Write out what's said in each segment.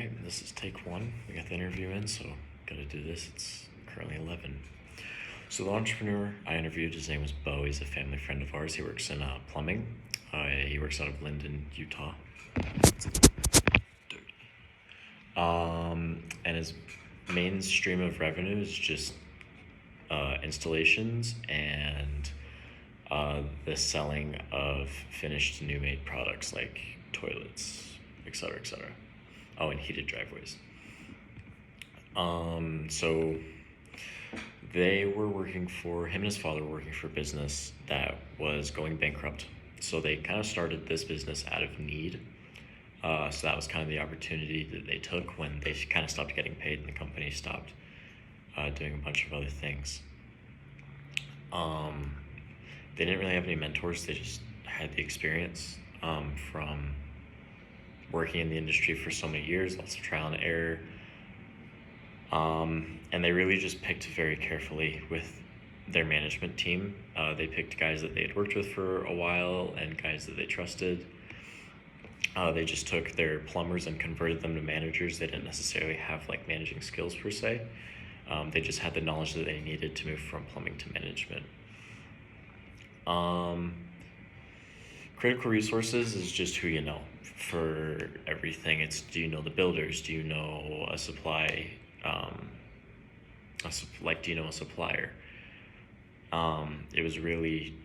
Alright, this is take one. We got the interview in, so gotta do this. It's currently 11. So the entrepreneur I interviewed, his name was Bo. He's a family friend of ours. He works in plumbing. He works out of Linden, Utah. Dirty. And his main stream of revenue is just installations and the selling of finished new made products like toilets, etc., etc. Oh, and heated driveways. So they were working for, him and his father were working for a business that was going bankrupt. So they kind of started this business out of need. So that was kind of the opportunity that they took when they kind of stopped getting paid and the company stopped doing a bunch of other things. They didn't really have any mentors. They just had the experience from working in the industry for so many years, lots of trial and error. And they really just picked very carefully with their management team. They picked guys that they had worked with for a while and guys that they trusted. They just took their plumbers and converted them to managers. They didn't necessarily have like managing skills per se. They just had the knowledge that they needed to move from plumbing to management. Critical resources is just who you know for everything. It's, do you know the builders? Do you know a supply? Do you know a supplier? It was really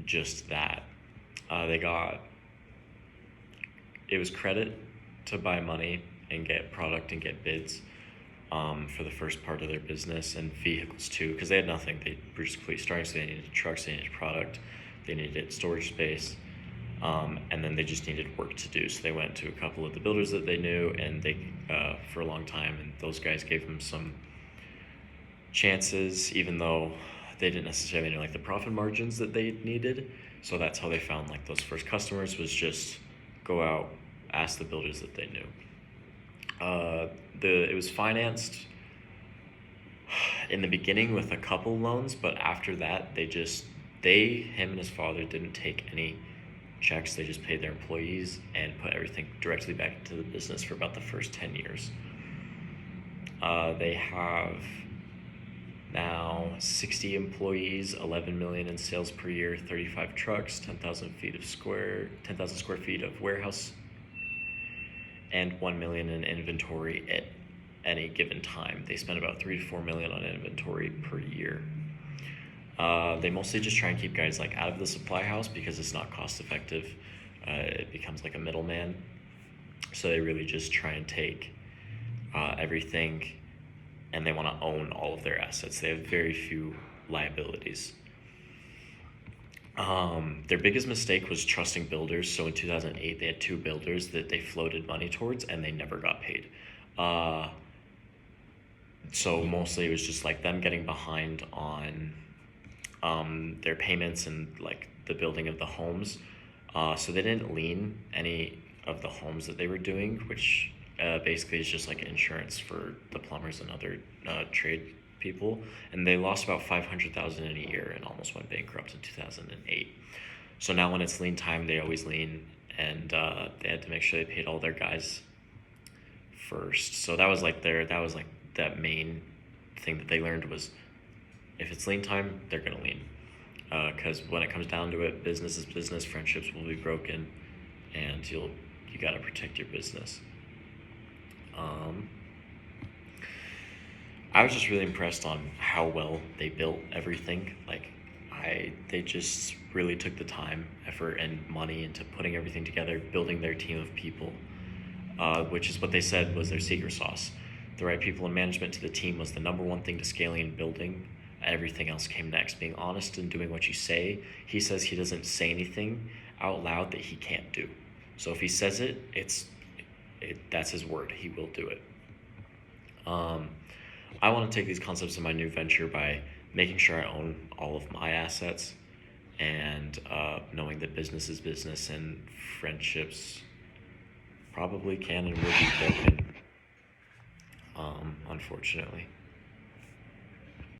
just that. It was credit to buy money and get product and get bids for the first part of their business, and vehicles too, because they had nothing. They were just completely starting, so they needed trucks, they needed product, they needed storage space, and then they just needed work to do. So they went to a couple of the builders that they knew, and they for a long time, and those guys gave them some chances, even though they didn't necessarily know like the profit margins that they needed. So that's how they found like those first customers, was just go out, ask the builders that they knew. It was financed in the beginning with a couple loans, but after that, him and his father didn't take any checks. They just paid their employees and put everything directly back into the business for about the first 10 years. They have now 60 employees, 11 million in sales per year, 35 trucks, 10,000 square feet of warehouse, and 1 million in inventory at any given time. They spend about 3 to 4 million on inventory per year. They mostly just try and keep guys like out of the supply house because it's not cost effective. It becomes like a middleman. So they really just try and take everything, and they want to own all of their assets. They have very few liabilities. Their biggest mistake was trusting builders. So in 2008, they had 2 builders that they floated money towards, and they never got paid. So mostly it was just like them getting behind on their payments and like the building of the homes. So they didn't lien any of the homes that they were doing, which basically is just like insurance for the plumbers and other trade people. And they lost about $500,000 in a year and almost went bankrupt in 2008. So now when it's lien time, they always lien, and they had to make sure they paid all their guys first. So that was like that main thing that they learned was, if it's lien time, they're gonna lien. Because when it comes down to it, business is business, friendships will be broken, and you gotta protect your business. I was just really impressed on how well they built everything. They just really took the time, effort, and money into putting everything together, building their team of people, which is what they said was their secret sauce. The right people in management to the team was the number one thing to scaling and building. Everything else came next. Being honest and doing what you say. He says he doesn't say anything out loud that he can't do. So if he says it, that's his word. He will do it. I want to take these concepts in my new venture by making sure I own all of my assets, and knowing that business is business and friendships probably can and will be broken, unfortunately.